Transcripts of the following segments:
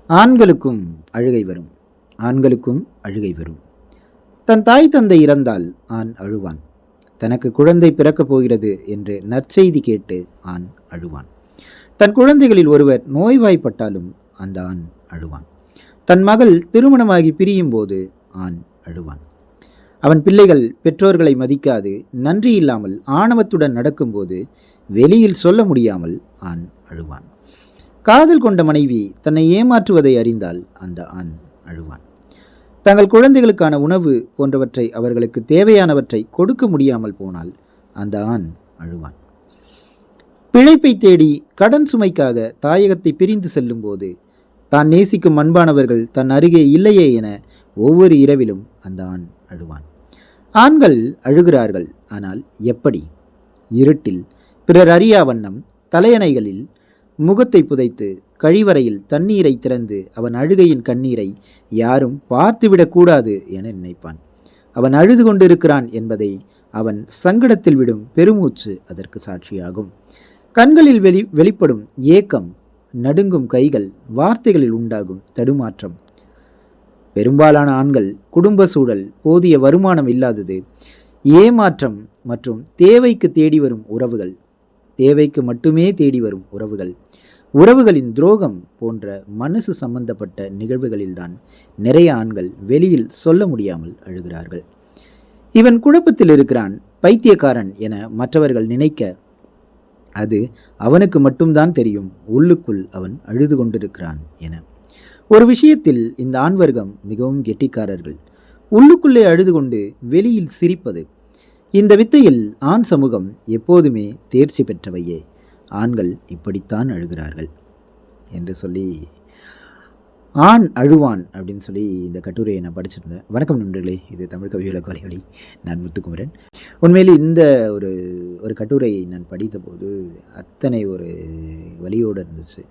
ஆண்களுக்கும் அழுகை வரும். ஆண்களுக்கும் அழுகை வரும். தன் தாய் தந்தை இறந்தால் ஆண் அழுவான். தனக்கு குழந்தை பிறக்கப் போகிறது என்று நற்செய்தி கேட்டு ஆண் அழுவான். தன் குழந்தைகளில் ஒருவர் நோய்வாய்ப்பட்டாலும் அந்த ஆண் அழுவான். தன் மகள் திருமணமாகி பிரியும் போது ஆண் அழுவான். அவன் பிள்ளைகள் பெற்றோர்களை மதிக்காது நன்றி இல்லாமல் ஆணவத்துடன் நடக்கும்போது வெளியில் சொல்ல முடியாமல் ஆண் அழுவான். காதல் கொண்ட மனைவி தன்னை ஏமாற்றுவதை அறிந்தால் அந்த ஆண் அழுவான். தங்கள் குழந்தைகளுக்கான உணவு போன்றவற்றை அவர்களுக்கு தேவையானவற்றை கொடுக்க முடியாமல் போனால் அந்த ஆண் அழுவான். பிழைப்பை தேடி கடன் சுமைக்காக தாயகத்தை பிரிந்து செல்லும் போது தான் நேசிக்கும் அன்பானவர்கள் தன் அருகே இல்லையே என ஒவ்வொரு இரவிலும் அந்த ஆண் அழுவான். ஆண்கள் அழுகிறார்கள். ஆனால் எப்படி? இருட்டில் பிறர் அறியா வண்ணம் தலையணைகளில் முகத்தை புதைத்து கழிவறையில் தண்ணீரை திறந்து அவன் அழுகையின் கண்ணீரை யாரும் பார்த்துவிடக்கூடாது என நினைப்பான். அவன் அழுது கொண்டிருக்கிறான் என்பதை அவன் சங்கடத்தில் விடும் பெருமூச்சு அதற்கு சாட்சியாகும். கண்களில் வெளிப்படும் ஏக்கம், நடுங்கும் கைகள், வார்த்தைகளில் உண்டாகும் தடுமாற்றம். பெரும்பாலான ஆண்கள் குடும்ப சூழல், போதிய வருமானம் இல்லாதது, ஏமாற்றம் மற்றும் தேவைக்கு தேடி வரும் உறவுகள், தேவைக்கு மட்டுமே தேடி வரும் உறவுகள், உறவுகளின் துரோகம் போன்ற மனசு சம்பந்தப்பட்ட நிகழ்வுகளில்தான் நிறைய ஆண்கள் வெளியில் சொல்ல முடியாமல் அழுகிறார்கள். இவன் குழப்பத்தில் இருக்கிறான், பைத்தியக்காரன் என மற்றவர்கள் நினைக்க அது அவனுக்கு மட்டும்தான் தெரியும் உள்ளுக்குள் அவன் அழுது கொண்டிருக்கிறான் என. ஒரு விஷயத்தில் இந்த ஆண்வர்க்கம் மிகவும் கெட்டிக்காரர்கள். உள்ளுக்குள்ளே அழுது கொண்டு வெளியில் சிரிப்பது. இந்த வித்தையில் ஆண் சமூகம் எப்போதுமே தேர்ச்சி பெற்றவையே. ஆண்கள் இப்படித்தான் அழுகிறார்கள் என்று சொல்லி ஆண் அழுவான் அப்படின்னு சொல்லி இந்த கட்டுரையை நான் படிச்சிருந்தேன். வணக்கம் நண்பர்களே, இது தமிழ் கவியுலக வலைவலி. நான் முத்துக்குமரன். உண்மையிலே இந்த ஒரு கட்டுரையை நான் படித்த போது அத்தனை ஒரு வலியோடு இருந்துச்சு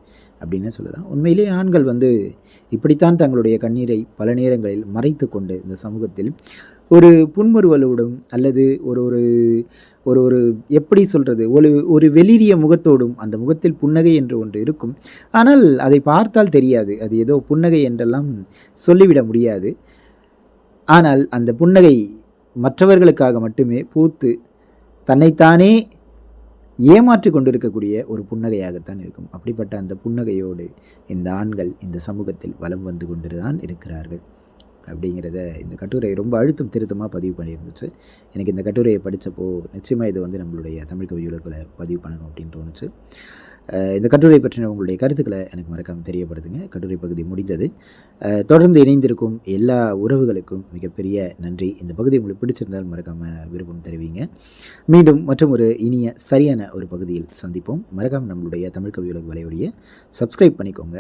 அப்படின்னு சொல்லலாம். உண்மையிலே ஆண்கள் இப்படித்தான் தங்களுடைய கண்ணீரை பல நேரங்களில் மறைத்து கொண்டு இந்த சமூகத்தில் ஒரு புன்முறுவலோடும் அல்லது ஒரு ஒரு ஒரு எப்படி சொல்கிறது, ஒரு வெளிரிய முகத்தோடும், அந்த முகத்தில் புன்னகை என்று ஒன்று இருக்கும். ஆனால் அதை பார்த்தால் தெரியாது, அது ஏதோ புன்னகை என்றெல்லாம் சொல்லிவிட முடியாது. ஆனால் அந்த புன்னகை மற்றவர்களுக்காக மட்டுமே பூத்து தன்னைத்தானே ஏமாற்றி கொண்டிருக்கக்கூடிய ஒரு புன்னகையாகத்தான் இருக்கும். அப்படிப்பட்ட அந்த புன்னகையோடு இந்த ஆண்கள் இந்த சமூகத்தில் வலம் வந்து கொண்டு தான் இருக்கிறார்கள் அப்படிங்கிறத இந்த கட்டுரை ரொம்ப அழுத்தம் திருத்தமாக பதிவு பண்ணியிருந்துச்சு. எனக்கு இந்த கட்டுரையை படித்தப்போ நிச்சயமாக இது நம்மளுடைய தமிழ் கவியுலகில் பதிவு பண்ணணும் அப்படின்னு தோணுச்சு. இந்த கட்டுரை பற்றின உங்களுடைய கருத்துக்களை எனக்கு மறக்காமல் தெரியப்படுத்துங்க. கட்டுரை பகுதி முடிந்தது. தொடர்ந்து இணைந்திருக்கும் எல்லா உறவுகளுக்கும் மிகப்பெரிய நன்றி. இந்த பகுதி உங்களுக்கு பிடிச்சிருந்தால் மறக்காமல் விருப்பம் தெரிவிங்க. மீண்டும் மற்றும் ஒரு இனிய சரியான ஒரு பகுதியில் சந்திப்போம். மறக்காமல் நம்மளுடைய தமிழ் கவியுலக வலையுடைய சப்ஸ்கிரைப் பண்ணிக்கோங்க.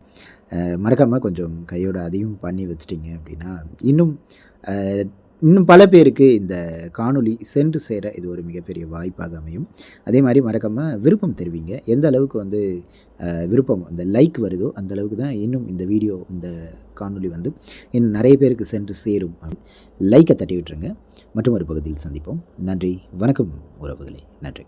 மறக்காமல் கொஞ்சம் கையோட அதையும் பண்ணி வச்சிட்டிங்க அப்படின்னா இன்னும் பல பேருக்கு இந்த காணொளி சென்று சேர இது ஒரு மிகப்பெரிய வாய்ப்பாக அமையும். அதே மாதிரி மறக்காமல் விருப்பம் தெரிவிங்க. எந்த அளவுக்கு விருப்பம் அந்த லைக் வருதோ அந்த அளவுக்கு தான் இன்னும் இந்த வீடியோ இந்த காணொளி இன்னும் நிறைய பேருக்கு சென்று சேரும். லைக்கை தட்டி விட்டுருங்க. மற்றும் ஒரு பகுதியில் சந்திப்போம். நன்றி, வணக்கம் உறவுகளே. நன்றி.